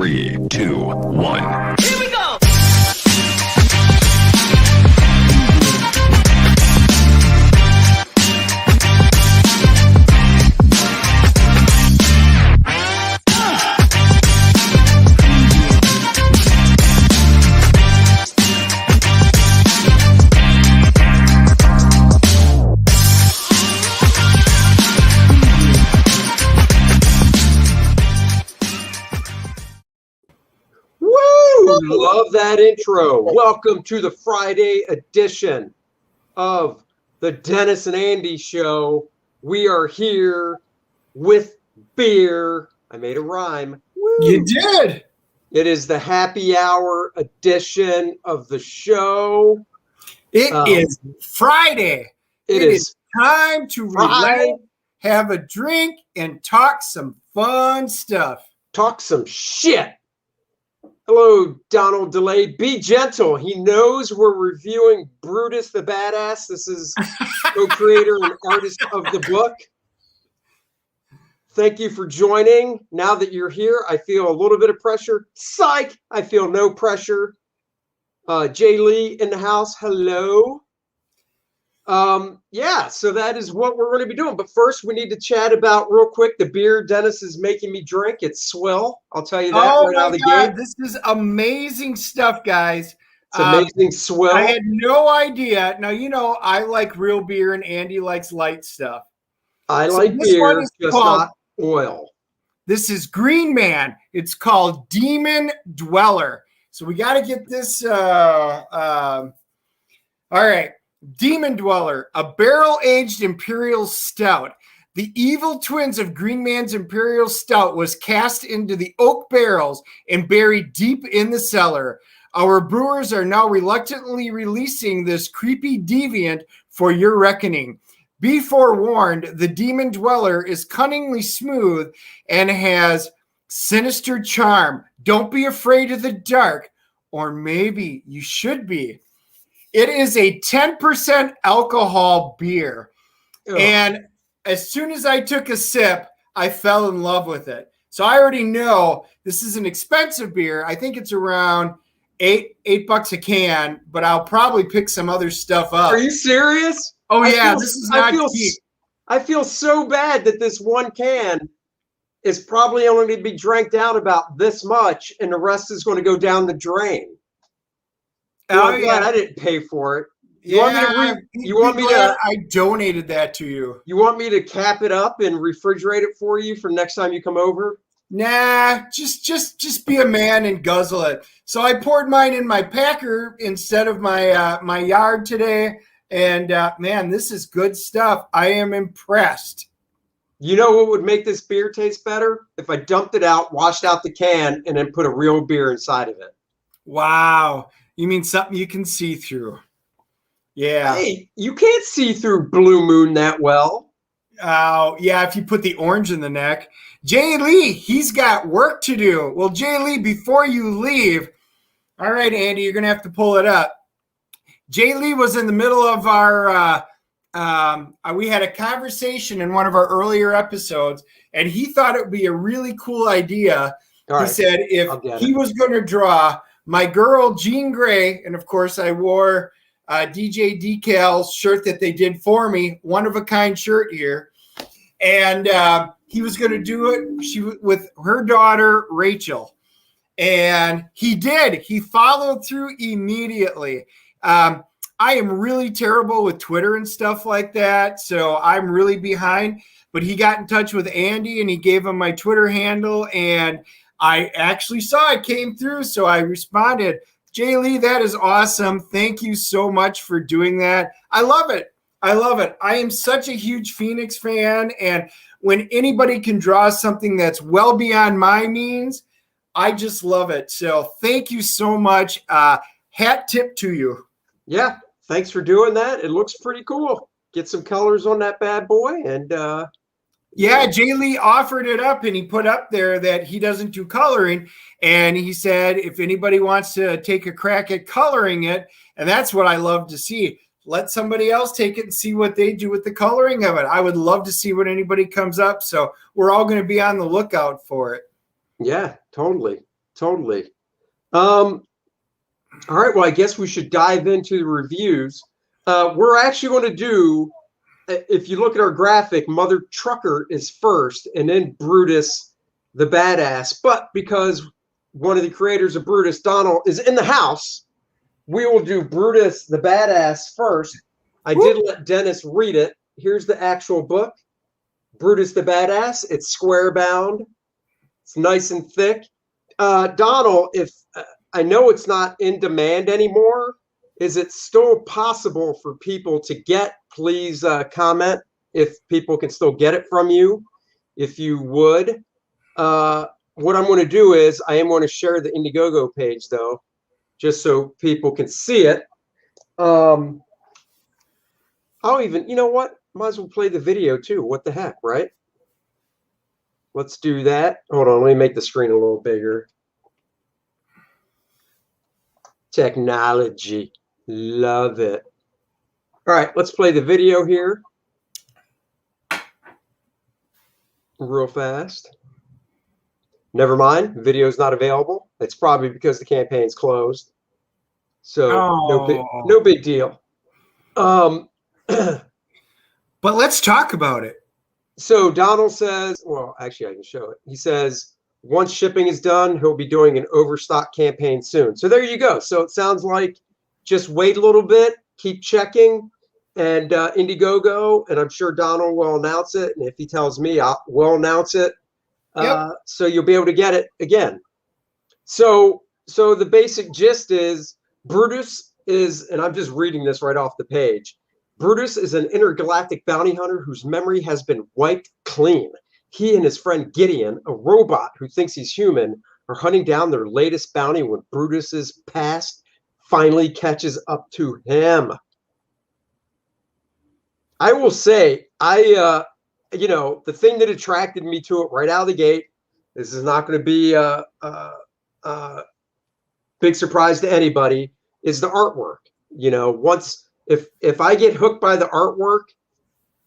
3, 2, 1. Here we go! Love that intro. Welcome to the Friday edition of the Dennis and Andy Show. We are here with beer. I made a rhyme. Woo. You did. It is the happy hour edition of the show. It is Friday. It is time to relax, have a drink, and talk some fun stuff. Talk some shit. Hello, Donal DeLay. Be gentle. He knows we're reviewing Brutus the Badass. This is co-creator and artist of the book. Thank you for joining. Now that you're here, I feel a little bit of pressure. Psych! I feel no pressure. Jay Lee in the house. Hello. Yeah, so that is what we're going to be doing. But first, we need to chat about real quick the beer Dennis is making me drink. It's swell. I'll tell you that right out of the gate. This is amazing stuff, guys. It's amazing swell. I had no idea. Now, you know, I like real beer and Andy likes light stuff. I like beer, just not oil. This is Green Man. It's called Demon Dweller. So we got to get this. All right. Demon Dweller, a barrel-aged Imperial Stout. The evil twins of Green Man's Imperial Stout was cast into the oak barrels and buried deep in the cellar. Our brewers are now reluctantly releasing this creepy deviant for your reckoning. Be forewarned, the Demon Dweller is cunningly smooth and has sinister charm. Don't be afraid of the dark, or maybe you should be. It is a 10% alcohol beer. Ugh. And as soon as I took a sip, I fell in love with it. So I already know this is an expensive beer. I think it's around $8 a can, but I'll probably pick some other stuff up. Are you serious? Oh, yeah, this is not cheap. I feel so bad that this one can is probably only going to be drank down about this much, and the rest is going to go down the drain. Oh, yeah. I didn't pay for it. You want me to? I donated that to you. You want me to cap it up and refrigerate it for you for next time you come over? Nah, just be a man and guzzle it. So I poured mine in my packer instead of my my yard today, and man, this is good stuff. I am impressed. You know what would make this beer taste better? If I dumped it out, washed out the can, and then put a real beer inside of it. Wow. You mean something you can see through? Yeah. Hey, you can't see through Blue Moon that well. Oh, yeah, if you put the orange in the neck. Jay Lee, he's got work to do. Well, Jay Lee, before you leave, all right, Andy, you're going to have to pull it up. Jay Lee was in the middle of our, we had a conversation in one of our earlier episodes, and he thought it would be a really cool idea. He said if he was going to draw my girl, Jean Grey, and of course I wore DJ Decal's shirt that they did for me, one-of-a-kind shirt here, and he was going to do it with her daughter, Rachel, and he did. He followed through immediately. I am really terrible with Twitter and stuff like that, so I'm really behind, but he got in touch with Andy, and he gave him my Twitter handle, and I actually saw it came through, so I responded. Jay Lee, that is awesome. Thank you so much for doing that. I love it. I love it. I am such a huge Phoenix fan, and when anybody can draw something that's well beyond my means, I just love it. So thank you so much. Hat tip to you. Yeah, thanks for doing that. It looks pretty cool. Get some colors on that bad boy, and yeah, Jay Lee offered it up, and he put up there that he doesn't do coloring. And he said, if anybody wants to take a crack at coloring it, and that's what I love to see. Let somebody else take it and see what they do with the coloring of it. I would love to see what anybody comes up. So we're all going to be on the lookout for it. Yeah, totally. Totally. All right, well, I guess we should dive into the reviews. We're actually going to do, if you look at our graphic, Mother Trucker is first, and then Brutus the Badass. But because one of the creators of Brutus, Donal, is in the house, we will do Brutus the Badass first. I did let Dennis read it. Here's the actual book, Brutus the Badass. It's square bound. It's nice and thick. Donal, if I know it's not in demand anymore, is it still possible for people to get? Please comment if people can still get it from you, if you would. What I'm going to do is I am going to share the Indiegogo page, though, just so people can see it. I'll even, you know what? Might as well play the video, too. What the heck, right? Let's do that. Hold on, let me make the screen a little bigger. Technology. Love it. All right, let's play the video here. Real fast. Never mind, video's not available. It's probably because the campaign's closed. So no big deal. But let's talk about it. So Donal says, well, actually I can show it. He says, once shipping is done, he'll be doing an overstock campaign soon. So there you go. So it sounds like just wait a little bit, keep checking, and Indiegogo, and I'm sure Donal will announce it. And if he tells me, we'll announce it. So you'll be able to get it again. So the basic gist is Brutus is, and I'm just reading this right off the page. Brutus is an intergalactic bounty hunter whose memory has been wiped clean. He and his friend Gideon, a robot who thinks he's human, are hunting down their latest bounty when Brutus's past finally catches up to him. I will say, the thing that attracted me to it right out of the gate, this is not going to be a big surprise to anybody, is the artwork. If I get hooked by the artwork,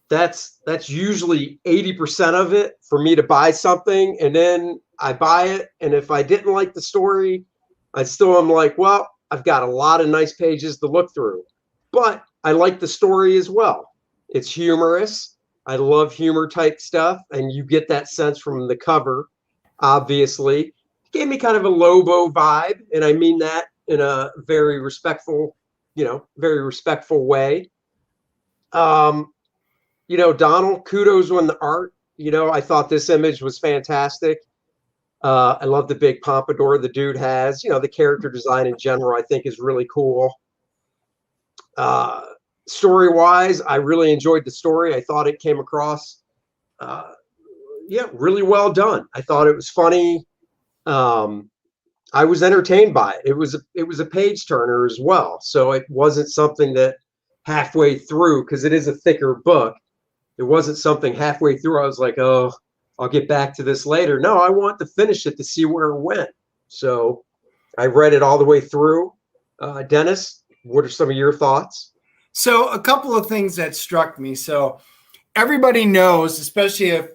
that's usually 80% of it for me to buy something, and then I buy it. And if I didn't like the story, I still am like, well, I've got a lot of nice pages to look through. But I like the story as well. It's humorous. I love humor type stuff, and you get that sense from the cover, obviously. It gave me kind of a Lobo vibe, and I mean that in a very respectful way. Donal, kudos on the art. I thought this image was fantastic. I love the big pompadour the dude has. The character design in general, I think, is really cool. Story-wise, I really enjoyed the story. I thought it came across, really well done. I thought it was funny. I was entertained by it. It was a page turner as well. So it wasn't something that halfway through, because it is a thicker book, it wasn't something halfway through I was like, oh, I'll get back to this later. No, I want to finish it to see where it went. So I read it all the way through. Dennis, what are some of your thoughts? So a couple of things that struck me. So everybody knows, especially if,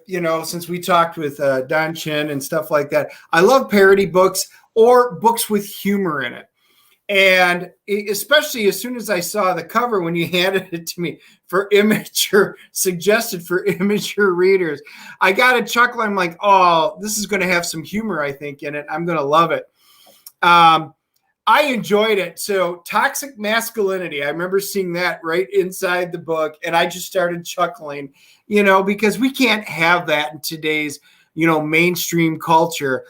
since we talked with Don Chin and stuff like that, I love parody books or books with humor in it. And especially as soon as I saw the cover when you handed it to me suggested for immature readers, I got a chuckle. I'm like, oh, this is going to have some humor, I think, in it. I'm going to love it. I enjoyed it. So toxic masculinity, I remember seeing that right inside the book, and I just started chuckling, because we can't have that in today's, mainstream culture.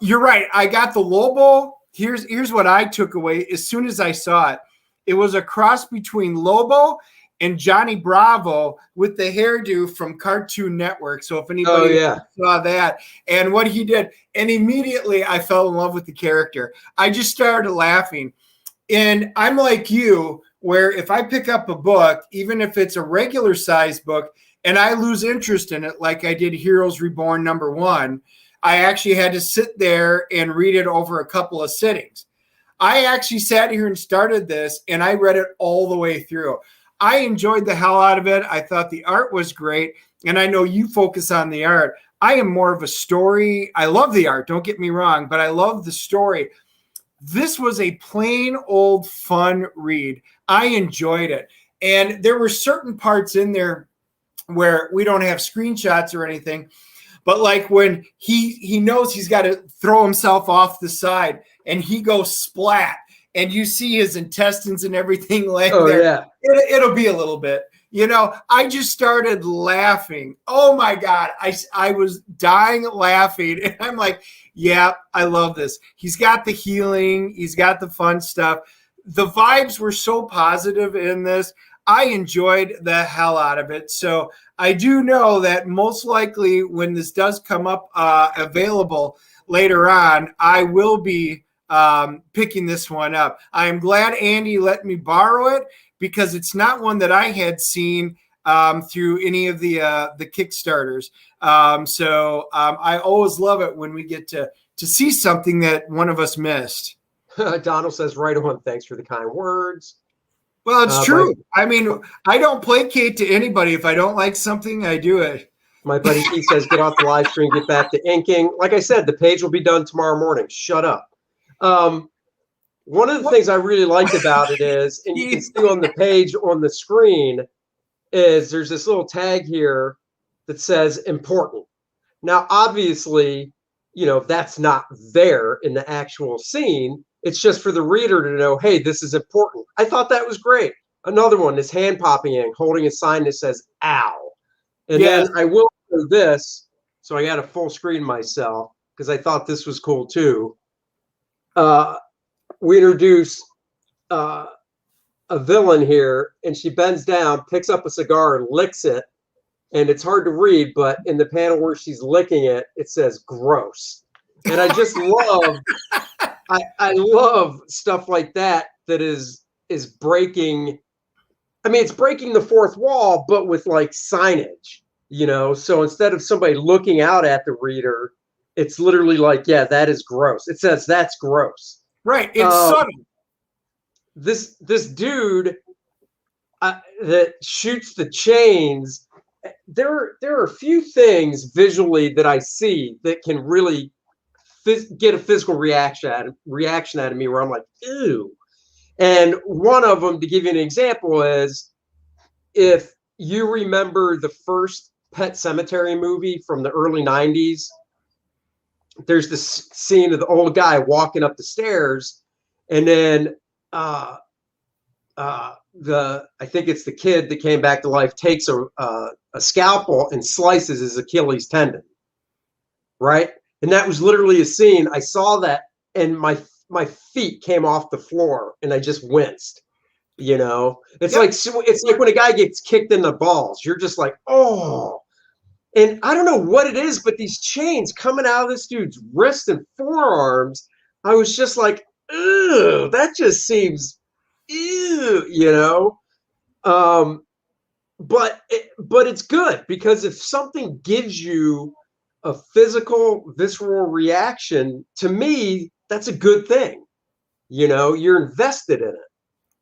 You're right. I got the Lobo. Here's what I took away as soon as I saw it. It was a cross between Lobo and Johnny Bravo with the hairdo from Cartoon Network. So if anybody saw that and what he did, and immediately I fell in love with the character. I just started laughing. And I'm like you, where if I pick up a book, even if it's a regular size book, and I lose interest in it, like I did Heroes Reborn #1, I actually had to sit there and read it over a couple of sittings. I actually sat here and started this, and I read it all the way through. I enjoyed the hell out of it. I thought the art was great, and I know you focus on the art. I am more of a story. I love the art, don't get me wrong, but I love the story. This was a plain old fun read. I enjoyed it. And there were certain parts in there where we don't have screenshots or anything, but like when he knows he's got to throw himself off the side and he goes splat and you see his intestines and everything laying there. Yeah. It'll be a little bit. You know, I just started laughing. Oh my God. I was dying laughing. And I'm like, yeah, I love this. He's got the healing. He's got the fun stuff. The vibes were so positive in this. I enjoyed the hell out of it. So I do know that most likely when this does come up available later on, I will be picking this one up. I am glad Andy let me borrow it because it's not one that I had seen through any of the Kickstarters. So I always love it when we get to see something that one of us missed. Donald says, right on. Thanks for the kind words. Well, it's true. I mean, I don't placate to anybody. If I don't like something, I do it. My buddy Keith says, get off the live stream, get back to inking. Like I said, the page will be done tomorrow morning. Shut up. One of the things I really liked about it is, and you can see on the page on the screen, is there's this little tag here that says important. Now, obviously, you know, that's not there in the actual scene. It's just for the reader to know, hey, this is important. I thought that was great. Another one is hand popping in, holding a sign that says, ow. And then I will do this. So I got a full screen myself because I thought this was cool too. We introduce a villain here, and she bends down, picks up a cigar and licks it. And it's hard to read, but in the panel where she's licking it, it says gross. And I just love I love stuff like that is breaking. I mean, it's breaking the fourth wall, but with like signage, you know. So instead of somebody looking out at the reader, it's literally like, yeah, that is gross. It says that's gross. Right. It's subtle. This dude that shoots the chains. There are a few things visually that I see that can really get a physical reaction out of me where I'm like, ew. And one of them, to give you an example, is if you remember the first Pet Sematary movie from the early 90s, there's this scene of the old guy walking up the stairs, and then I think it's the kid that came back to life takes a scalpel and slices his Achilles tendon, right? And that was literally a scene. I saw that, and my feet came off the floor, and I just winced. You know, it's like when a guy gets kicked in the balls, you're just like, oh. And I don't know what it is, but these chains coming out of this dude's wrist and forearms, I was just like, ew, that just seems, ew, you know. But it's good because if something gives you a physical, visceral reaction, to me, that's a good thing. You know, you're invested in it.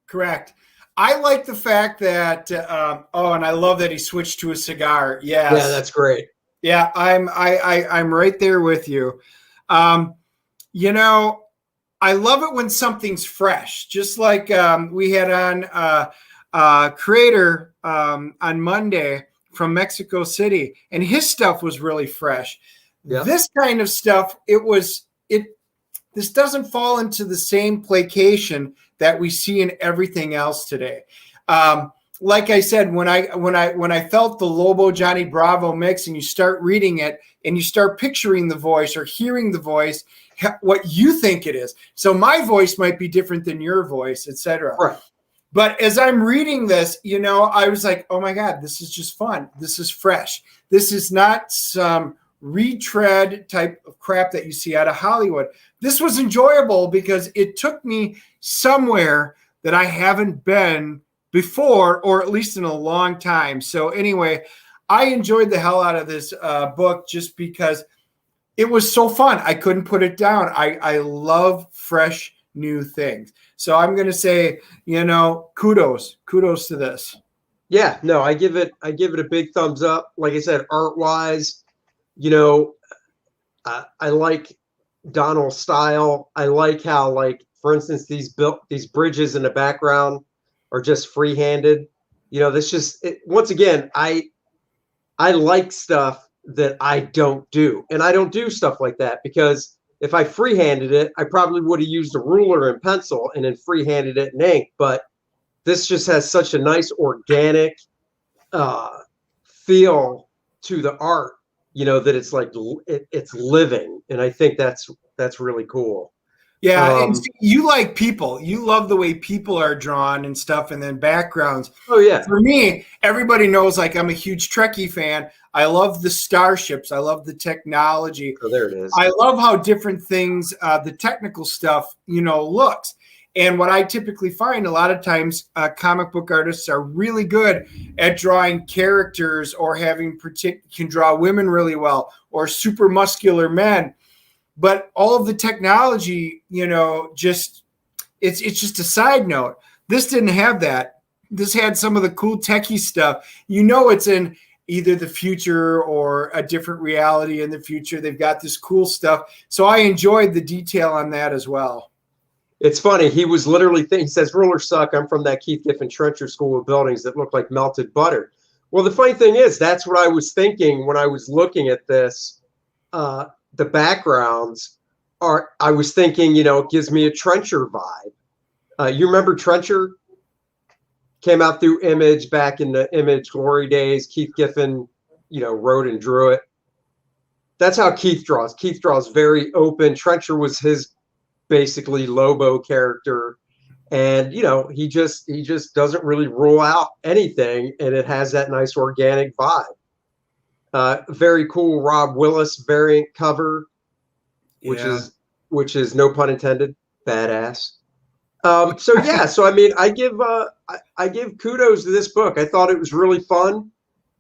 Correct. I like the fact that, and I love that he switched to a cigar. Yes. Yeah, that's great. Yeah, I'm right there with you. You know, I love it when something's fresh, just like we had on Creator on Monday from Mexico City, and his stuff was really fresh. Yeah. This kind of stuff, this doesn't fall into the same placation that we see in everything else today. Like I said, when I felt the Lobo Johnny Bravo mix, and you start reading it and you start picturing the voice or hearing the voice, what you think it is. So my voice might be different than your voice, etc. Right. But as I'm reading this, you know, I was like, oh my God, this is just fun. This is fresh. This is not some retread type of crap that you see out of Hollywood. This was enjoyable because it took me somewhere that I haven't been before, or at least in a long time. So anyway, I enjoyed the hell out of this book just because it was so fun. I couldn't put it down. I love fresh new things. So I'm going to say, you know, kudos to this. Yeah, no, I give it a big thumbs up. Like I said, art wise, you know, I like Donald's style. I like how, like, for instance, these bridges in the background are just free-handed. You know, this just once again, I like stuff that I don't do, and I don't do stuff like that because if I free-handed it, I probably would have used a ruler and pencil and then free-handed it in ink. But this just has such a nice organic feel to the art, you know, that it's like it's living, and I think that's really cool. Yeah, and you like people. You love the way people are drawn and stuff, and then backgrounds. Oh yeah. For me, everybody knows like I'm a huge Trekkie fan. I love the starships. I love the technology. Oh, there it is. I love how different things, the technical stuff, you know, looks. And what I typically find a lot of times, comic book artists are really good at drawing characters or can draw women really well or super muscular men. But all of the technology, you know, just it's just a side note. This didn't have that. This had some of the cool techie stuff. You know, it's in either the future or a different reality in the future. They've got this cool stuff. So I enjoyed the detail on that as well. It's funny. He was literally he says, rulers suck. I'm from that Keith Giffen Trencher school of buildings that look like melted butter. Well, the funny thing is, that's what I was thinking when I was looking at this. The backgrounds I was thinking, you know, it gives me a Trencher vibe. You remember Trencher? Came out through Image back in the Image glory days. Keith Giffen, you know, wrote and drew it. That's how Keith draws. Keith draws very open. Trencher was his basically Lobo character. And, you know, he just doesn't really rule out anything. And it has that nice organic vibe. Very cool Rob Willis variant cover, which is no pun intended, badass. So yeah, so I mean, I give kudos to this book. I thought it was really fun.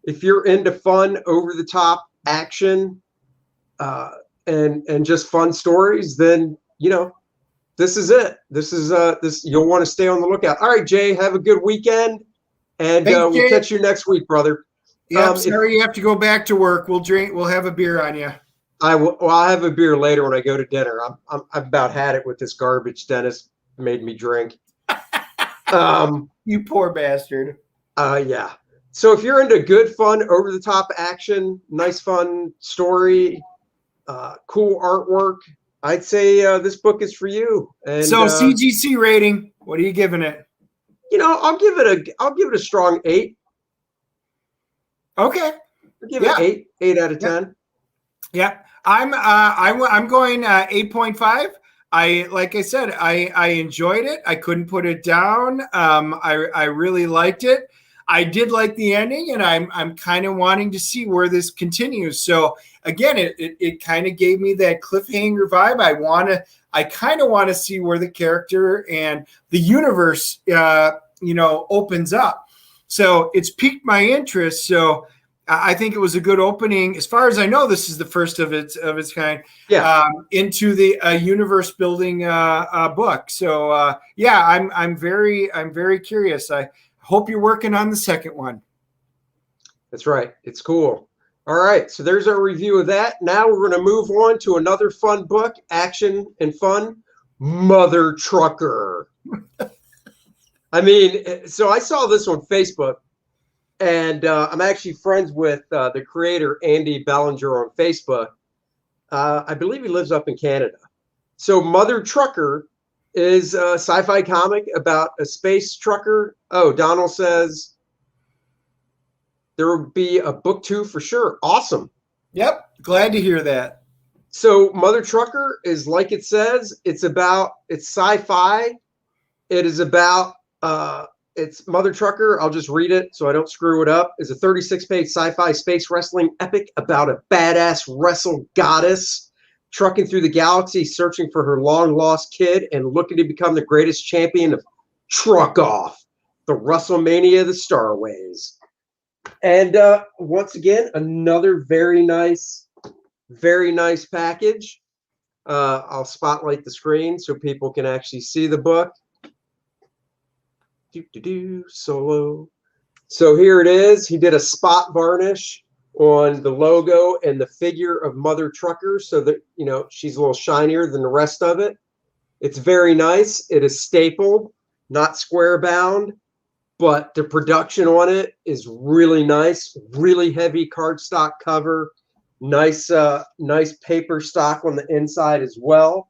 If you're into fun, over the top action, and just fun stories, then you know this is it. This is this you'll want to stay on the lookout. All right, Jay, have a good weekend, and we'll catch you next week, brother. Yeah, sorry you have to go back to work. We'll drink. We'll have a beer on you. I'll have a beer later when I go to dinner. I've about had it with this garbage Dennis made me drink. You poor bastard. Yeah. So if you're into good, fun, over the top action, nice, fun story, cool artwork, I'd say this book is for you. And so CGC rating, what are you giving it? You know, I'll give it a strong 8. Okay. I'll give it 8 out of 10. Yeah. I'm going 8.5. Like I said, I enjoyed it. I couldn't put it down. I really liked it. I did like the ending, and I'm kind of wanting to see where this continues. So again, it kind of gave me that cliffhanger vibe. I kind of want to see where the character and the universe, opens up. So it's piqued my interest. So I think it was a good opening. As far as I know, this is the first of its kind. Yeah. Into the universe building book. So I'm very curious. I hope you're working on the second one. That's right. It's cool. All right. So there's our review of that. Now we're going to move on to another fun book, action and fun, Mother Trucker. I mean, so I saw this on Facebook, and I'm actually friends with the creator, Andy Belanger, on Facebook. I believe he lives up in Canada. So Mother Trucker is a sci-fi comic about a space trucker. Oh, Donal says there will be a book 2 for sure. Awesome. Yep. Glad to hear that. So Mother Trucker is, like it says, it's sci-fi. It is about it's Mother Trucker. I'll just read it so I don't screw it up. It's a 36-page sci-fi space wrestling epic about a badass wrestle goddess trucking through the galaxy, searching for her long-lost kid and looking to become the greatest champion of Truck Off, the WrestleMania of the Starways. And once again, another very nice package. I'll spotlight the screen so people can actually see the book. Solo. So here it is. He did a spot varnish on the logo and the figure of Mother Trucker, so that, you know, she's a little shinier than the rest of it. It's very nice. It is stapled, not square bound, but the production on it is really nice. Really heavy cardstock cover. Nice, nice paper stock on the inside as well.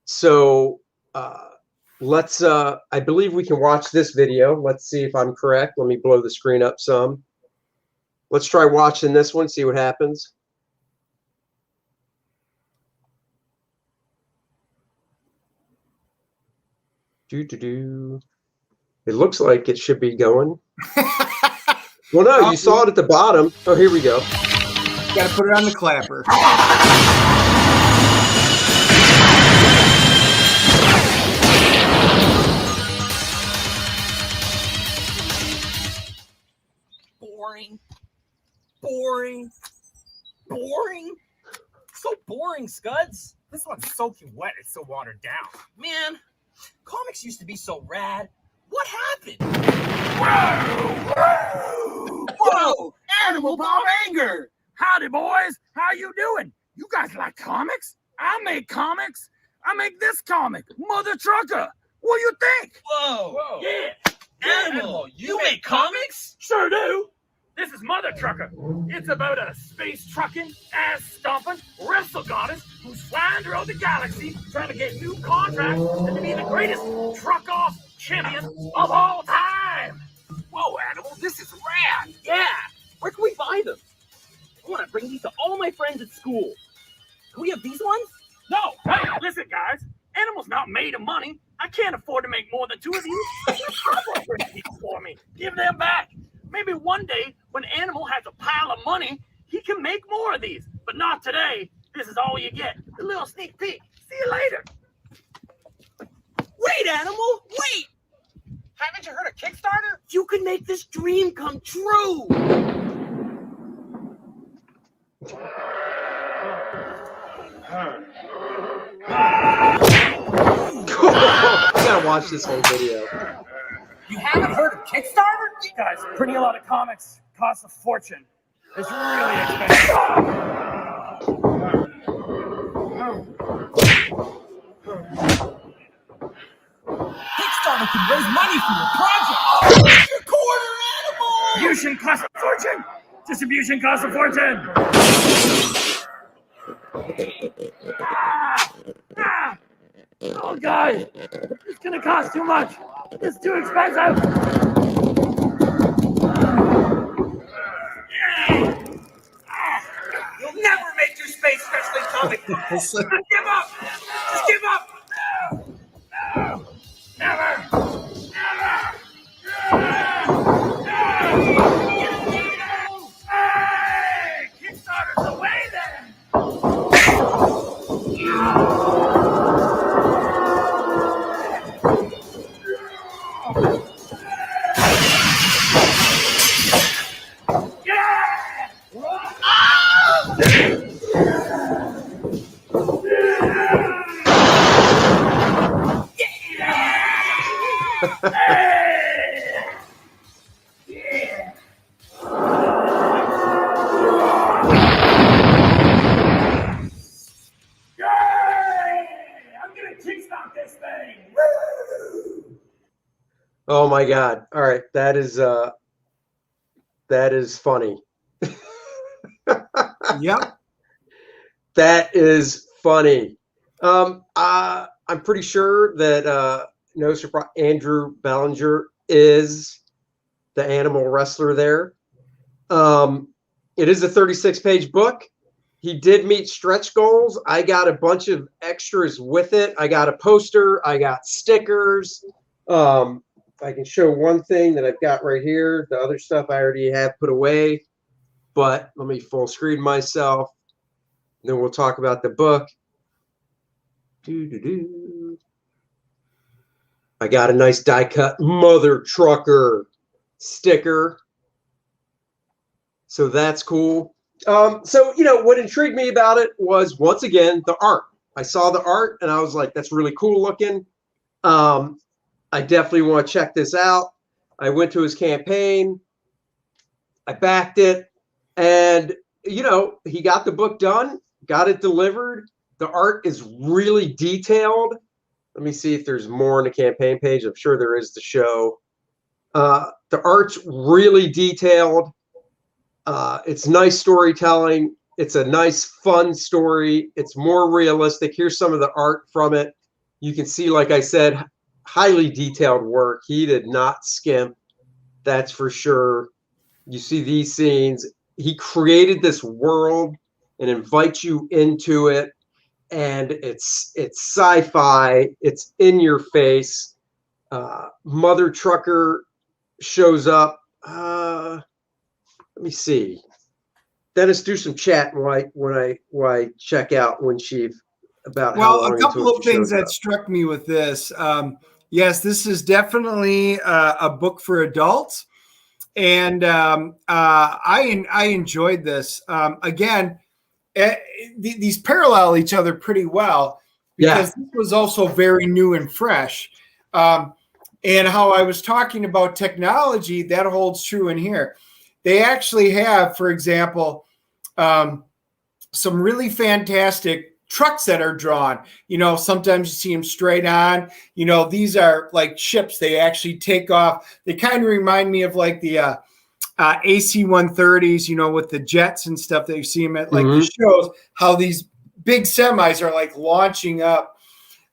So let's, I believe we can watch this video. Let's see if I'm correct. Let me blow the screen up some. Let's try watching this one, see what happens. It looks like it should be going. Well, no, you saw it at the bottom. Oh, here we go. Got to put it on the clapper. Boring. Boring. Boring. So boring, Scuds. This one's soaking wet. It's so watered down. Man, comics used to be so rad. What happened? Whoa! Animal Belanger! Howdy, boys. How you doing? You guys like comics? I make comics. I make this comic, Mother Trucker. What do you think? Whoa. Yeah. Animal, you make comics? Sure do. This is Mother Trucker. It's about a space trucking, ass stomping wrestle goddess who's flying throughout the galaxy trying to get new contracts and to be the greatest truck-off champion of all time. Whoa, Animal, this is rad. Yeah. Where can we buy them? I want to bring these to all my friends at school. Can we have these ones? No, hey, listen, guys. Animal's not made of money. I can't afford to make more than 2 of these. Papa bring these for me. Give them back. Maybe one day, when Animal has a pile of money, he can make more of these. But not today. This is all you get. A little sneak peek. See you later. Wait, Animal, wait! Haven't you heard of Kickstarter? You can make this dream come true! I gotta watch this whole video. You haven't heard of Kickstarter? Guys, printing a lot of comics costs a fortune. It's really expensive. Kickstarter can raise money for your project! Your quarter, Animal! Distribution costs a fortune! Distribution costs a fortune! Oh, God! It's gonna cost too much! It's too expensive! You'll never make your space wrestling comic! Just give up! Just give up! No! Never! Never! Hey! Kickstarter's away then! Oh my God. All right. That is funny. Yep. That is funny. I'm pretty sure that no surprise, Andrew Belanger is the animal wrestler there. It is a 36-page book. He did meet stretch goals. I got a bunch of extras with it. I got a poster. I got stickers. I can show one thing that I've got right here. The other stuff I already have put away. But let me full screen myself. Then we'll talk about the book. I got a nice die cut Mother Trucker sticker. So that's cool. So, you know, what intrigued me about it was, once again, the art. I saw the art and I was like, that's really cool looking. I definitely want to check this out. I went to his campaign. I backed it. And, he got the book done, got it delivered. The art is really detailed. Let me see if there's more on the campaign page. I'm sure there is to show. The art's really detailed. It's nice storytelling. It's a nice, fun story. It's more realistic. Here's some of the art from it. You can see, like I said, highly detailed work. He did not skimp. That's for sure. You see these scenes. He created this world and invites you into it. And it's sci-fi. It's in your face. Mother Trucker shows up. Let me see. Dennis, do some chat when I check out when she about. Well, a couple of things that struck me with this. Yes, this is definitely a book for adults, and I enjoyed this. Again, these parallel each other pretty well because this was also very new and fresh. And how I was talking about technology, that holds true in here. They actually have, for example, some really fantastic trucks that are drawn. Sometimes you see them straight on. These are like ships. They actually take off. They kind of remind me of like the AC-130s, with the jets and stuff that you see them at like the shows, how these big semis are like launching up.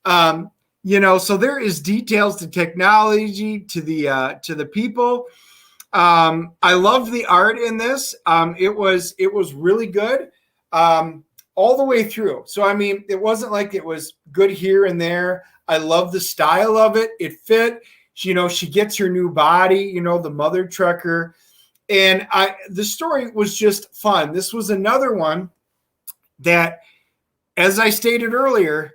So there is details to technology, to the people. I loved the art in this. It was really good all the way through. So, I mean, it wasn't like it was good here and there. I love the style of it. It fit. She gets her new body, the mother trucker. And the story was just fun. This was another one that, as I stated earlier,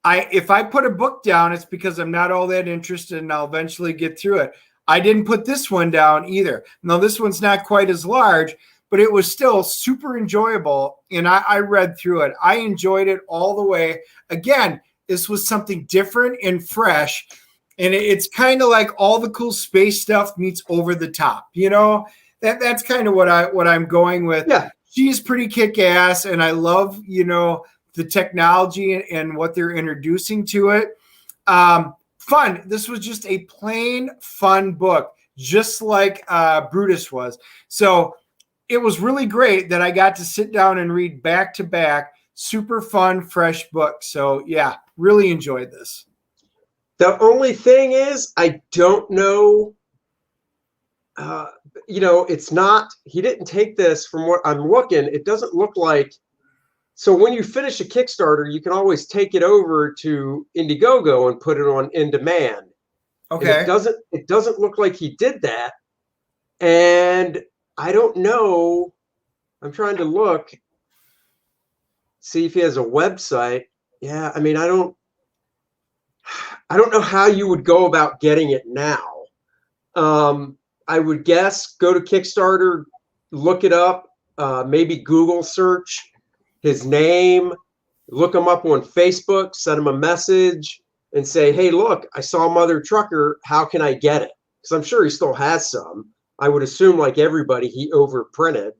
if I put a book down, it's because I'm not all that interested and I'll eventually get through it. I didn't put this one down either. Now, this one's not quite as large, but it was still super enjoyable. And I read through it. I enjoyed it all the way. Again, this was something different and fresh. And it's kind of like all the cool space stuff meets over the top. That's kind of what I'm going with. Yeah. She's pretty kick-ass. And I love, the technology and what they're introducing to it. Fun. This was just a plain fun book, just like Brutus was. So it was really great that I got to sit down and read back to back. Super fun, fresh book. So yeah, really enjoyed this. The only thing is, I don't know. It's not. He didn't take this from what I'm looking. It doesn't look like. So when you finish a Kickstarter, you can always take it over to Indiegogo and put it on in demand. Okay. And it doesn't look like he did that. And I don't know. I'm trying to look, see if he has a website. Yeah, I mean, I don't know how you would go about getting it now. I would guess go to Kickstarter, look it up, maybe Google search his name, look him up on Facebook, send him a message and say, hey, look, I saw Mother Trucker. How can I get it? Because I'm sure he still has some. I would assume, like everybody, he overprinted.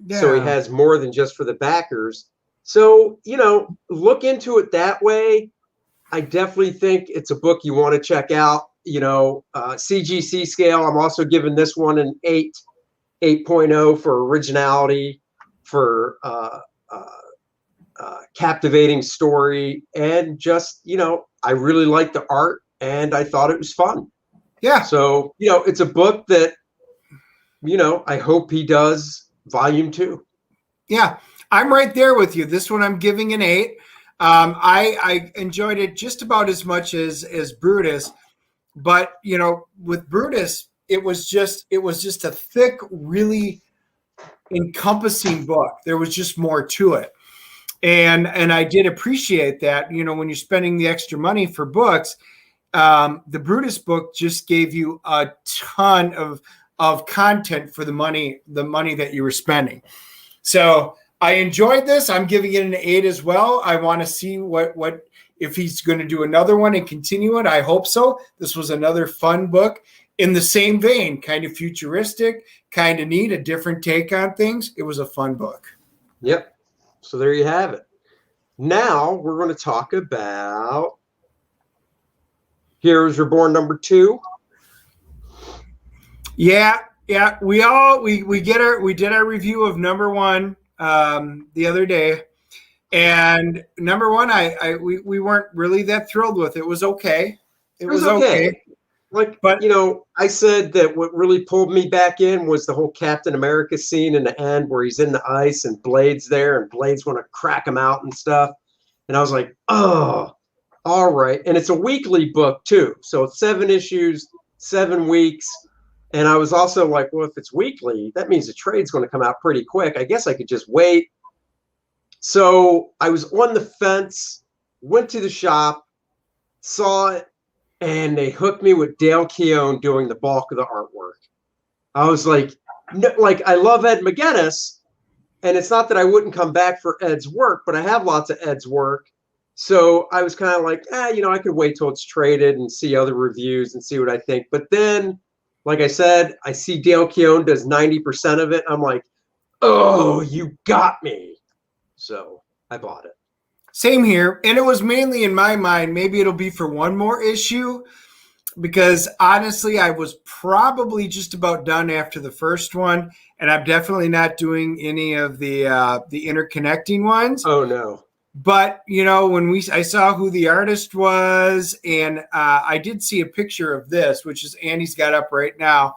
Yeah. So he has more than just for the backers. So, look into it that way. I definitely think it's a book you want to check out. CGC scale. I'm also giving this one an 8.0 for originality, for captivating story, and just, I really liked the art and I thought it was fun. Yeah. So, it's a book that, I hope he does volume 2. Yeah. I'm right there with you. This one I'm giving an 8. I enjoyed it just about as much as Brutus, but with Brutus, it was just a thick, really encompassing book. There was just more to it. And I did appreciate that, when you're spending the extra money for books, the Brutus book just gave you a ton of content for the money that you were spending. So I enjoyed this. I'm giving it an 8 as well. I want to see what if he's going to do another one and continue it. I hope so. This was another fun book. in the same vein, kind of futuristic, kind of neat, a different take on things. It was a fun book. Yep. So there you have it. Now we're going to talk about Heroes Reborn #2. Yeah, we did our review of #1 the other day, and #1 we weren't really that thrilled with. It was okay. It was okay. But I said that what really pulled me back in was the whole Captain America scene in the end where he's in the ice and Blade's there and Blade's want to crack him out and stuff. And I was like, oh, all right. And it's a weekly book too. So it's 7 issues, 7 weeks. And I was also like, well, if it's weekly, that means the trade's going to come out pretty quick. I guess I could just wait. So I was on the fence, went to the shop, saw it, and they hooked me with Dale Keown doing the bulk of the artwork. I was like, no, I love Ed McGuinness, and it's not that I wouldn't come back for Ed's work, but I have lots of Ed's work. So I was kind of like, I could wait till it's traded and see other reviews and see what I think. But then, like I said, I see Dale Keown does 90% of it. I'm like, oh, you got me. So I bought it. Same here. And it was mainly in my mind, maybe it'll be for one more issue, because honestly, I was probably just about done after the first one. And I'm definitely not doing any of the interconnecting ones. Oh, no. But, when I saw who the artist was, and I did see a picture of this, which is Andy's got up right now.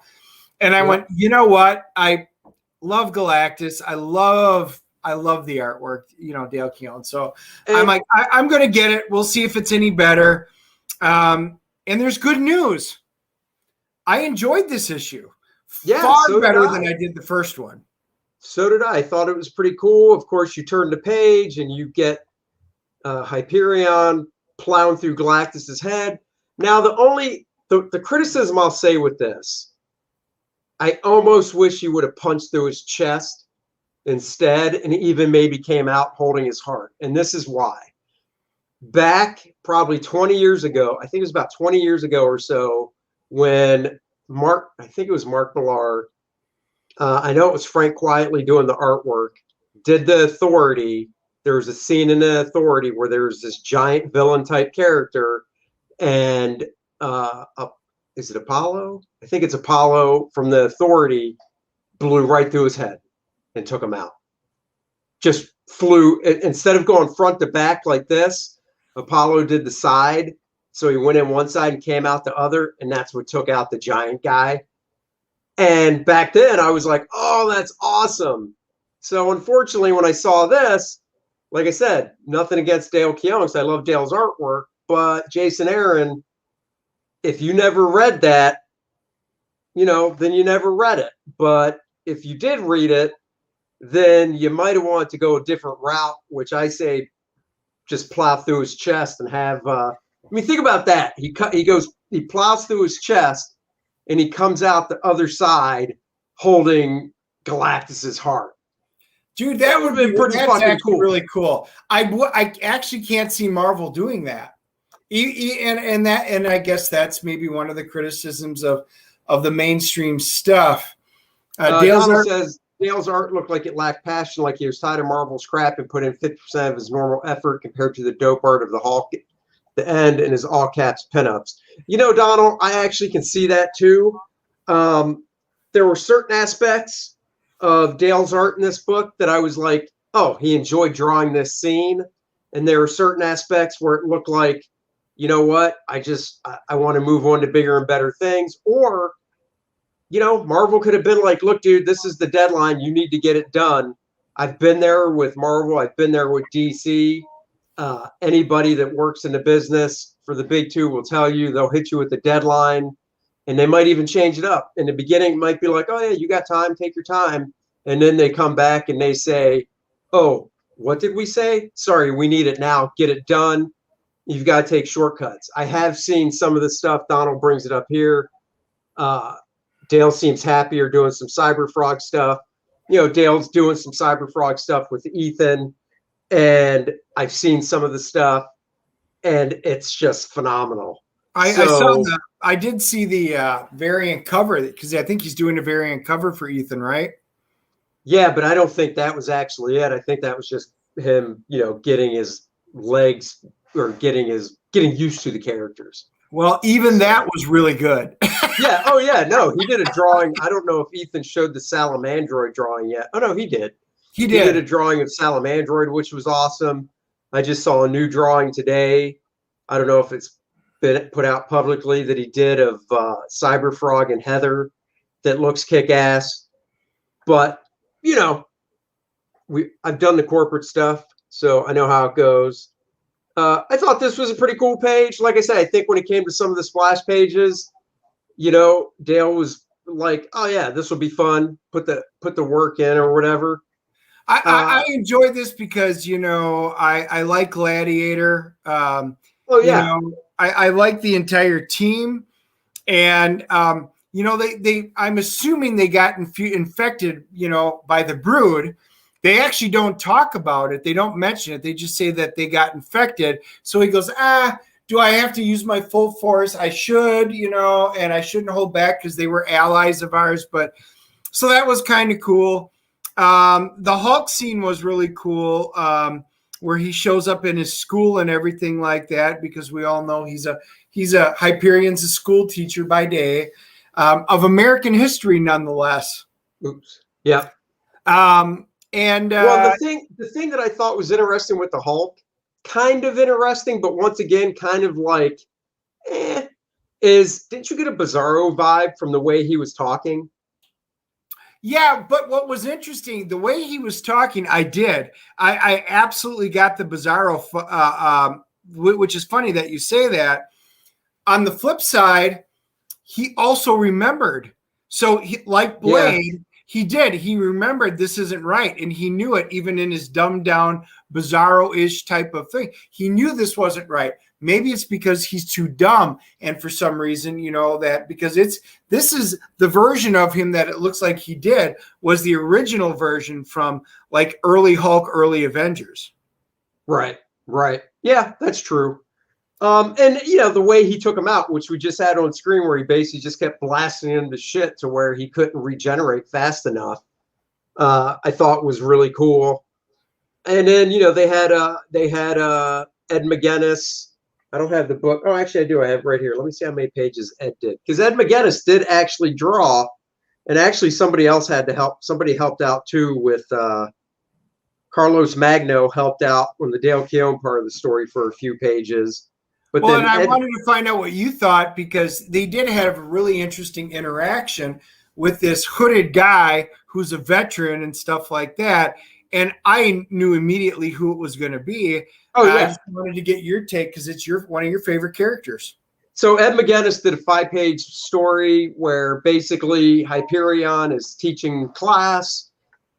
And I went, you know what? I love Galactus. I love the artwork, Dale Keown. So I'm like, I'm going to get it. We'll see if it's any better. And there's good news. I enjoyed this issue far better than I did the first one. So did I. I thought it was pretty cool. Of course, you turn the page and you get Hyperion plowing through Galactus's head. Now, the criticism I'll say with this, I almost wish he would have punched through his chest instead, and even maybe came out holding his heart. And this is why. Back probably 20 years ago, I think it was about 20 years ago or so, when I think it was Mark Millar, I know it was Frank Quietly doing the artwork, did the Authority. There was a scene in the Authority where there was this giant villain type character, and is it Apollo? I think it's Apollo from the Authority blew right through his head and took him out. Just flew, instead of going front to back like this, Apollo did the side. So he went in one side and came out the other, and that's what took out the giant guy. And back then I was like, oh, that's awesome. So unfortunately, when I saw this, like I said, nothing against Dale Keown, because I love Dale's artwork, but Jason Aaron, if you never read that, then you never read it. But if you did read it, then you might have wanted to go a different route, which I say just plow through his chest and have think about that. He plows through his chest and he comes out the other side holding Galactus's heart. Dude, that would have been pretty fucking cool. Really cool. I actually can't see Marvel doing that. And I guess that's maybe one of the criticisms of the mainstream stuff. Donald says Dale's art looked like it lacked passion, like he was tired of Marvel's crap and put in 50% of his normal effort compared to the dope art of the Hulk, the end, and his all caps pinups. Donald, I actually can see that too. There were certain aspects of Dale's art in this book that I was like, oh, he enjoyed drawing this scene. And there were certain aspects where it looked like, you know what, I want to move on to bigger and better things. Or, Marvel could have been like, look, dude, this is the deadline. You need to get it done. I've been there with Marvel. I've been there with DC. Anybody that works in the business for the big two will tell you they'll hit you with the deadline. And they might even change it up. In the beginning, it might be like, oh, yeah, you got time, take your time. And then they come back and they say, oh, what did we say? Sorry, we need it now. Get it done. You've got to take shortcuts. I have seen some of the stuff. Donald brings it up here. Dale seems happier doing some Cyberfrog stuff. Dale's doing some Cyberfrog stuff with Ethan. And I've seen some of the stuff. And it's just phenomenal. I saw the. I did see the variant cover because I think he's doing a variant cover for Ethan, right? Yeah, but I don't think that was actually it. I think that was just him, getting his legs or getting used to the characters. Well, even that was really good. Yeah. Oh, yeah. No, he did a drawing. I don't know if Ethan showed the Salamandroid drawing yet. Oh, no, he did. He did a drawing of Salamandroid, which was awesome. I just saw a new drawing today. I don't know if it's been put out publicly that he did of Cyberfrog and Heather that looks kick-ass. But, I've done the corporate stuff, so I know how it goes. I thought this was a pretty cool page. Like I said, I think when it came to some of the splash pages, Dale was like, "Oh yeah, this will be fun. Put the work in or whatever." I enjoy this because I like Gladiator. Oh yeah, I like the entire team, and they I'm assuming they got infected by the Brood. They actually don't talk about it. They don't mention it. They just say that they got infected. So he goes, do I have to use my full force? I should, and I shouldn't hold back because they were allies of ours. But so that was kind of cool. The Hulk scene was really cool, where he shows up in his school and everything like that, because we all know he's a Hyperion's a school teacher by day, of American history nonetheless. Oops. Yeah. And well, the thing that I thought was interesting with the Hulk, kind of interesting, but once again, kind of like, is didn't you get a Bizarro vibe from the way he was talking? Yeah, but what was interesting, the way he was talking, I absolutely got the Bizarro, which is funny that you say that. On the flip side, he also remembered. So like Blade, he remembered this isn't right. And he knew it even in his dumbed down, Bizarro-ish type of thing. He knew this wasn't right. Maybe it's because he's too dumb. And for some reason, that because this is the version of him that it looks like he did was the original version from like early Hulk, early Avengers. Right. Yeah, that's true. And the way he took him out, which we just had on screen, where he basically just kept blasting him to shit to where he couldn't regenerate fast enough, I thought was really cool. And then they had Ed McGuinness. I don't have the book. Oh, actually, I do. I have it right here. Let me see how many pages Ed did, because Ed McGuinness did actually draw, and actually somebody else had to help. Somebody helped out too with Carlos Magno helped out on the Dale Keown part of the story for a few pages. But well, and I wanted to find out what you thought, because they did have a really interesting interaction with this hooded guy who's a veteran and stuff like that. And I knew immediately who it was going to be. Oh, yeah. I just wanted to get your take because it's one of your favorite characters. So Ed McGuinness did a 5-page story where basically Hyperion is teaching class,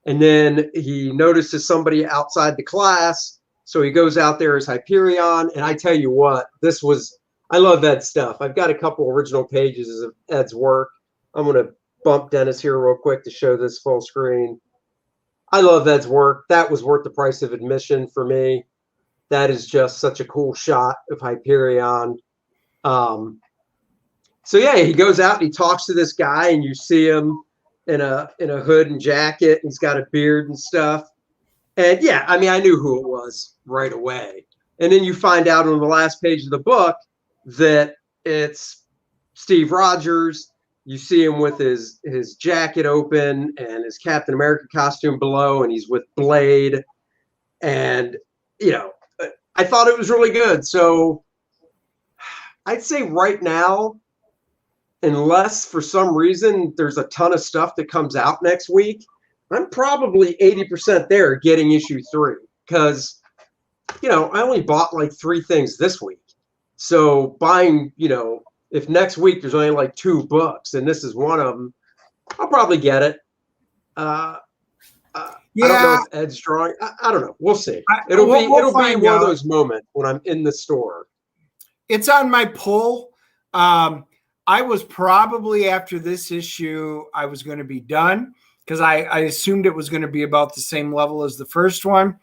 and then he notices somebody outside the class. So he goes out there as Hyperion, and I tell you what, I love Ed's stuff. I've got a couple original pages of Ed's work. I'm going to bump Dennis here real quick to show this full screen. I love Ed's work. That was worth the price of admission for me. That is just such a cool shot of Hyperion. So yeah, he goes out and he talks to this guy, and you see him in a hood and jacket. And he's got a beard and stuff. And yeah, I mean, I knew who it was right away. And then you find out on the last page of the book that it's Steve Rogers. You see him with his jacket open and his Captain America costume below, and he's with Blade. And, I thought it was really good. So I'd say right now, unless for some reason there's a ton of stuff that comes out next week, I'm probably 80% there getting issue 3, because, I only bought like 3 things this week. So buying, if next week there's only like 2 books and this is one of them, I'll probably get it. I don't know if Ed's drawing. I don't know. We'll see. It'll be one of those moments when I'm in the store. It's on my pull. I was probably, after this issue, I was going to be done, because I assumed it was going to be about the same level as the first one.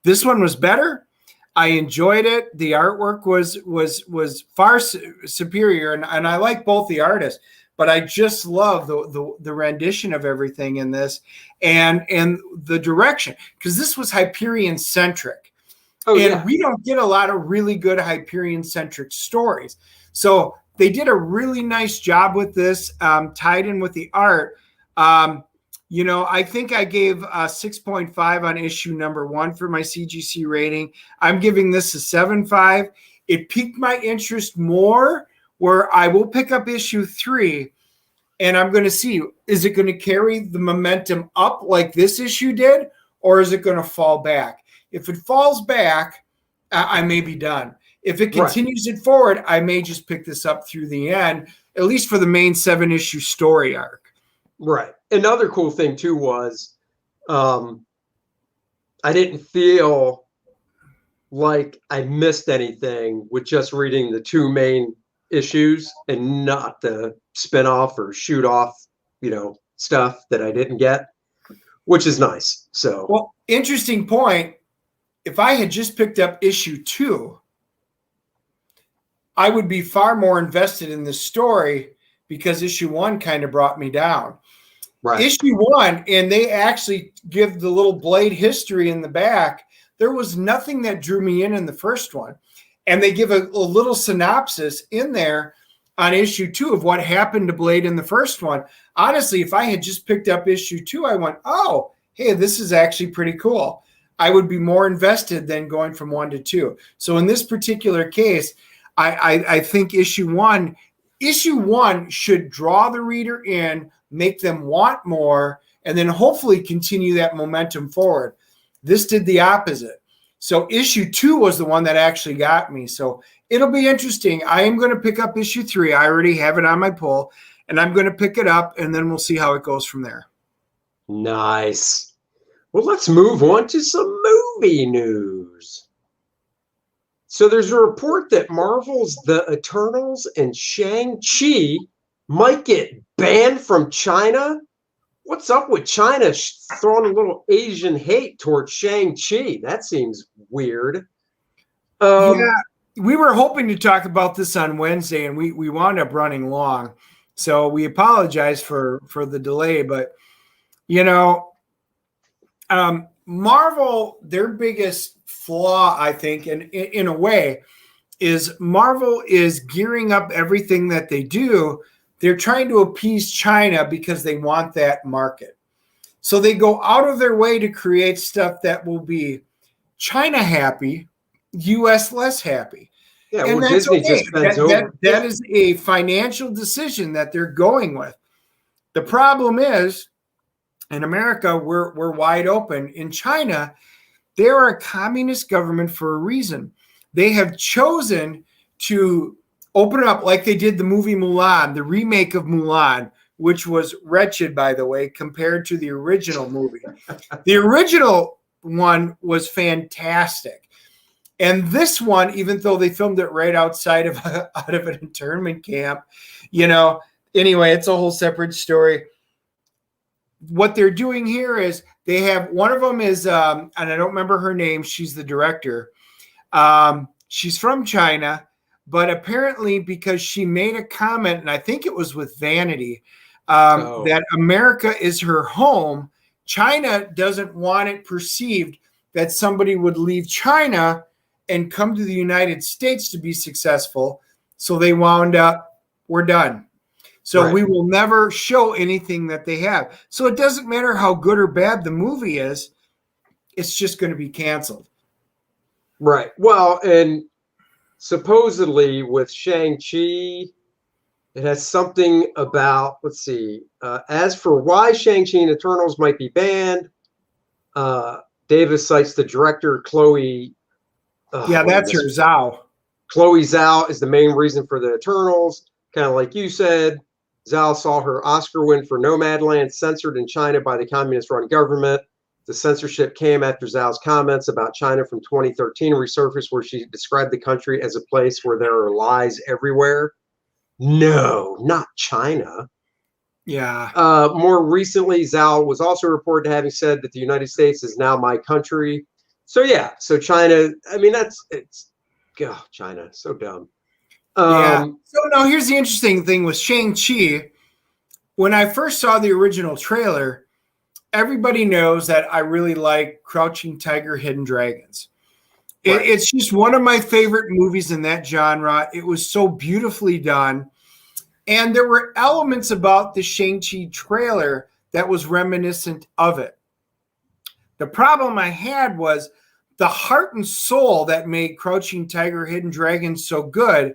This one was better. I enjoyed it. The artwork was far superior, and I like both the artists. But I just love the rendition of everything in this, and the direction, because this was Hyperion centric, we don't get a lot of really good Hyperion centric stories. So they did a really nice job with this, tied in with the art. I think I gave a 6.5 on issue number 1 for my CGC rating. I'm giving this a 7.5. It piqued my interest more, where I will pick up issue 3 and I'm going to see, is it going to carry the momentum up like this issue did, or is it going to fall back? If it falls back, I may be done. If it continues it forward, I may just pick this up through the end, at least for the main 7-issue story arc. Right. Another cool thing too was I didn't feel like I missed anything with just reading the 2 main issues and not the spin-off or shoot off, stuff that I didn't get, which is nice. So, well, interesting point. If I had just picked up issue 2, I would be far more invested in the story, because issue 1 kind of brought me down. Right. Issue 1, and they actually give the little Blade history in the back. There was nothing that drew me in the first one. And they give a little synopsis in there on issue 2 of what happened to Blade in the first one. Honestly, if I had just picked up issue 2, I went, oh, hey, this is actually pretty cool. I would be more invested than going from 1 to 2. So in this particular case, I think issue 1 should draw the reader in, make them want more, and then hopefully continue that momentum forward. This did the opposite. So issue 2 was the one that actually got me. So it'll be interesting. I am going to pick up issue 3. I already have it on my pull, and I'm going to pick it up, and then we'll see how it goes from there. Nice. Well, let's move on to some movie news. So there's a report that Marvel's The Eternals and Shang-Chi might get banned from China. What's up with China throwing a little Asian hate towards Shang-Chi? That seems weird. Yeah, we were hoping to talk about this on Wednesday, and we wound up running long. So we apologize for the delay. But, Marvel, their biggest flaw, I think, and in a way, is Marvel is gearing up everything that they do. They're trying to appease China because they want that market. So they go out of their way to create stuff that will be China happy, US less happy. Yeah, and well, Disney just spends over. That is a financial decision that they're going with. The problem is, in America, we're wide open. In China, they are a communist government for a reason. They have chosen to open up like they did the movie Mulan, the remake of Mulan, which was wretched, by the way, compared to the original movie. The original one was fantastic. And this one, even though they filmed it right outside of an internment camp, anyway, it's a whole separate story. What they're doing here is they have, one of them is, and I don't remember her name, she's the director. She's from China. But apparently, because she made a comment, and I think it was with Vanity, that America is her home, China doesn't want it perceived that somebody would leave China and come to the United States to be successful. So they wound up, we're done. So we will never show anything that they have. So it doesn't matter how good or bad the movie is, it's just going to be canceled. Right. Well, and supposedly with Shang-Chi, it has something about, let's see, as for why Shang-Chi and Eternals might be banned, Davis cites the director, Chloe. That's her, Zhao. Chloe Zhao is the main reason for the Eternals. Kind of like you said, Zhao saw her Oscar win for Nomadland censored in China by the communist-run government. The censorship came after Zhao's comments about China from 2013 resurfaced, where she described the country as a place where there are lies everywhere. No, not China. Yeah. More recently, Zhao was also reported to having said that the United States is now my country. So yeah, so China. I mean, China, so dumb. Yeah. So no, here's the interesting thing with Shang-Chi. When I first saw the original trailer, everybody knows that I really like Crouching Tiger, Hidden Dragons. Right. It's just one of my favorite movies in that genre. It was so beautifully done. And there were elements about the Shang-Chi trailer that was reminiscent of it. The problem I had was the heart and soul that made Crouching Tiger, Hidden Dragon so good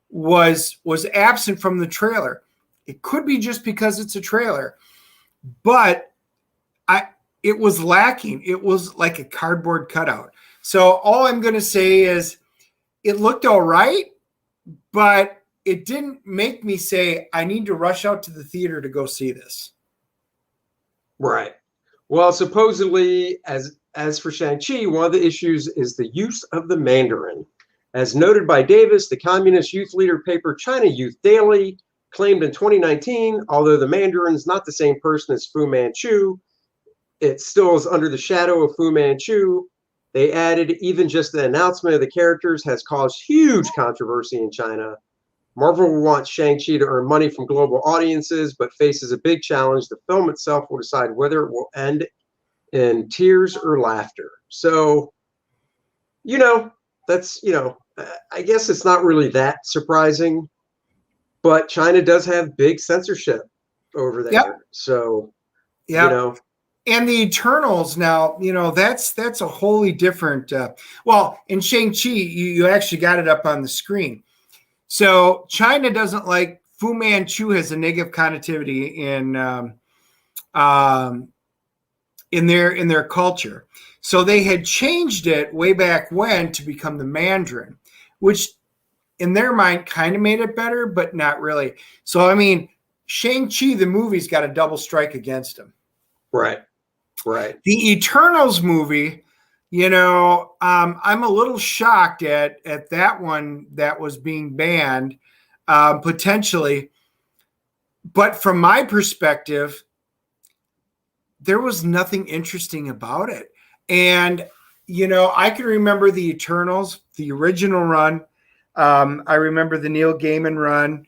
was absent from the trailer. It could be just because it's a trailer, but it was lacking. It was like a cardboard cutout. So all I'm going to say is it looked all right, but it didn't make me say I need to rush out to the theater to go see this. Right. Well, supposedly, as for Shang-Chi, one of the issues is the use of the Mandarin. As noted by Davis, the communist youth leader paper China Youth Daily claimed in 2019, although the Mandarin is not the same person as Fu Manchu, it still is under the shadow of Fu Manchu. They added, even just the announcement of the characters has caused huge controversy in China. Marvel wants Shang-Chi to earn money from global audiences, but faces a big challenge. The film itself will decide whether it will end in tears or laughter. So, that's, I guess it's not really that surprising, but China does have big censorship over there. Yep. So, And the Eternals now, that's a wholly different. In Shang-Chi, you actually got it up on the screen. So China doesn't like Fu Manchu has a negative connotation in their culture. So they had changed it way back when to become the Mandarin, which in their mind kind of made it better, but not really. So, I mean, Shang-Chi, the movie's got a double strike against him. Right. Right. The Eternals movie, I'm a little shocked at that one that was being banned, potentially. But from my perspective, there was nothing interesting about it. And, I can remember the Eternals, the original run. I remember the Neil Gaiman run.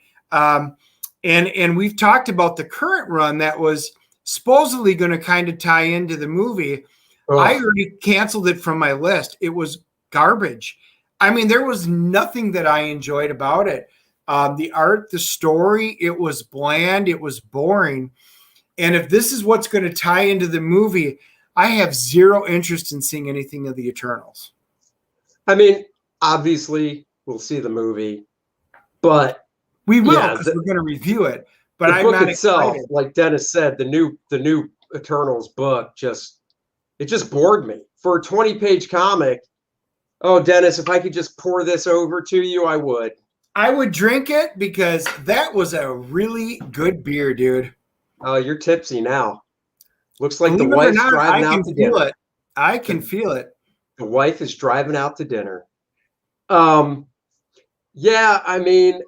And we've talked about the current run that was supposedly going to kind of tie into the movie. Oh. I already canceled it from my list. It was garbage. I mean, there was nothing that I enjoyed about it. The art, the story, it was bland. It was boring. And if this is what's going to tie into the movie, I have zero interest in seeing anything of the Eternals. I mean, obviously, we'll see the movie, but we will because we're going to review it. But the I'm book not itself, excited. Like Dennis said, the new Eternals book just bored me. For a 20-page comic, oh, Dennis, if I could just pour this over to you, I would. I would drink it because that was a really good beer, dude. Oh, you're tipsy now. Looks like the wife's driving out to dinner. I can feel it. The wife is driving out to dinner. Yeah, I mean,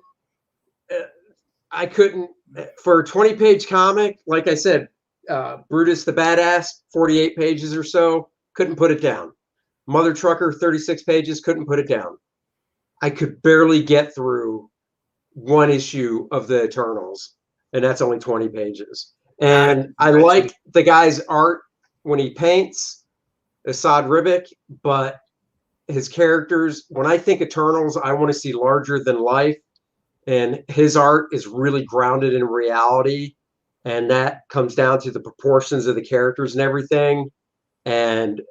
I couldn't. For a 20-page comic, like I said, Brutus the Badass, 48 pages or so, couldn't put it down. Mother Trucker, 36 pages, couldn't put it down. I could barely get through one issue of the Eternals, and that's only 20 pages. And I like the guy's art when he paints, Asad Ribic, but his characters, when I think Eternals, I want to see larger than life. And his art is really grounded in reality. And that comes down to the proportions of the characters and everything. And,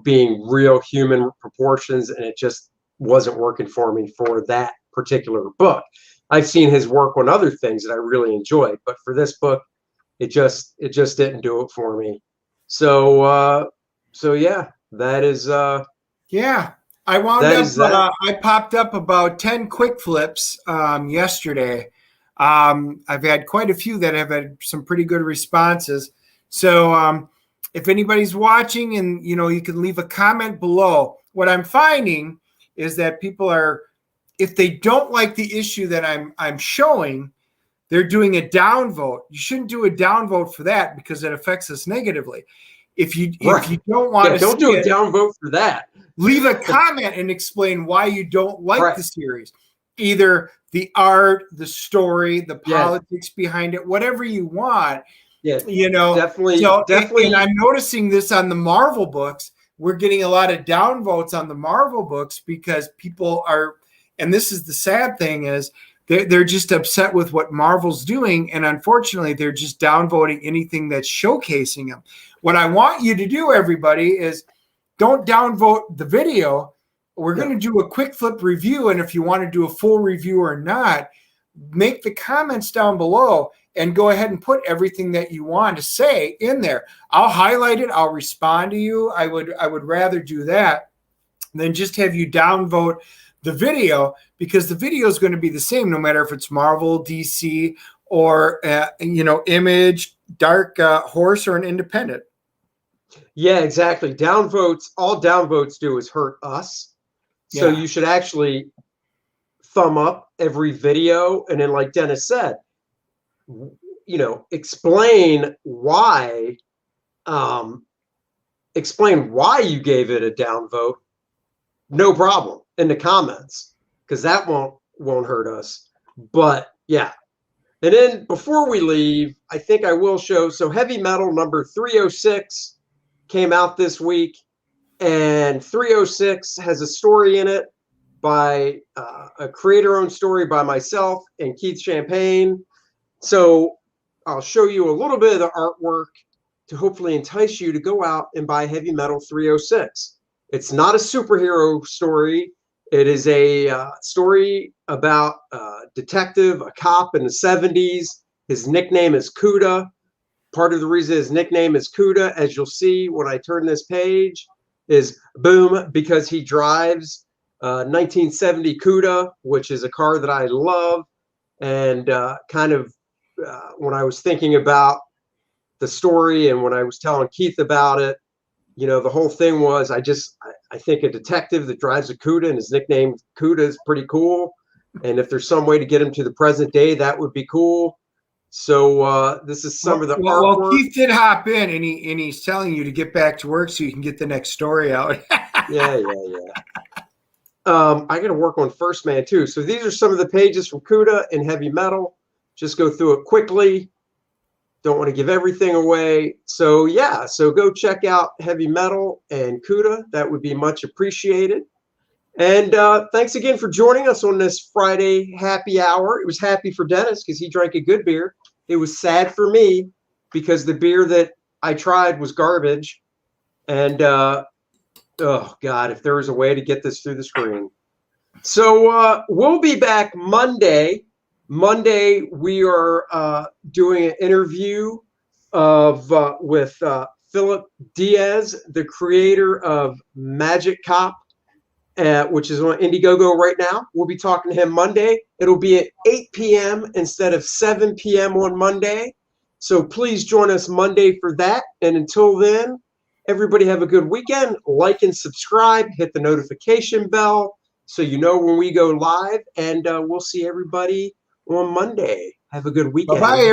being real human proportions. And it just wasn't working for me for that particular book. I've seen his work on other things that I really enjoyed. But for this book, it just didn't do it for me. So yeah, that is. Yeah. I wound up, I popped up about 10 quick flips yesterday. I've had quite a few that have had some pretty good responses. So if anybody's watching and, you can leave a comment below. What I'm finding is that people are, if they don't like the issue that I'm showing, they're doing a downvote. You shouldn't do a downvote for that because it affects us negatively. If you Right. if you don't want to don't do a downvote for that. leave a comment and explain why you don't like Right. the series. Either the art, the story, the Yeah. politics behind it, whatever you want. Yeah, You know, definitely. so, Definitely. And I'm noticing this on the Marvel books. We're getting a lot of downvotes on the Marvel books because people are, and this is the sad thing is they're just upset with what Marvel's doing. And unfortunately, they're just downvoting anything that's showcasing them. What I want you to do, everybody, is don't downvote the video. We're going to do a quick flip review. And if you want to do a full review or not, make the comments down below and go ahead and put everything that you want to say in there. I'll highlight it. I'll respond to you. I would rather do that than just have you downvote the video, because the video is going to be the same no matter if it's Marvel, DC, or Image, Dark Horse, or an independent. Yeah, exactly. Downvotes, all downvotes do is hurt us. So you should actually thumb up every video. And then, like Dennis said, explain why you gave it a downvote. No problem in the comments, because that won't hurt us. But yeah. And then before we leave, I think I will show, so Heavy Metal number 306 came out this week, and 306 has a story in it by a creator-owned story by myself and Keith Champagne. So I'll show you a little bit of the artwork to hopefully entice you to go out and buy Heavy Metal 306. It's not a superhero story. It is a story about a detective, a cop in the 70s. His nickname is Cuda. Part of the reason his nickname is Cuda, as you'll see when I turn this page, is boom, because he drives 1970 Cuda, which is a car that I love. And when I was thinking about the story and when I was telling Keith about it, the whole thing was I think a detective that drives a Cuda and his nickname Cuda is pretty cool. And if there's some way to get him to the present day, that would be cool. So this is some of the artwork. Well, Keith did hop in and he's telling you to get back to work so you can get the next story out. Yeah. I got to work on First Man too. So these are some of the pages from Cuda and Heavy Metal. Just go through it quickly. Don't want to give everything away. So yeah, so go check out Heavy Metal and Cuda. That would be much appreciated. And thanks again for joining us on this Friday happy hour. It was happy for Dennis because he drank a good beer. It was sad for me because the beer that I tried was garbage. And oh God, if there was a way to get this through the screen. So we'll be back Monday. Monday, we are doing an interview with Philip Diaz, the creator of Magic Cop, which is on Indiegogo right now. We'll be talking to him Monday. It'll be at 8 p.m. instead of 7 p.m. on Monday. So please join us Monday for that. And until then, everybody have a good weekend. Like and subscribe. Hit the notification bell so you know when we go live. And we'll see everybody on Monday. Have a good weekend. Bye-bye.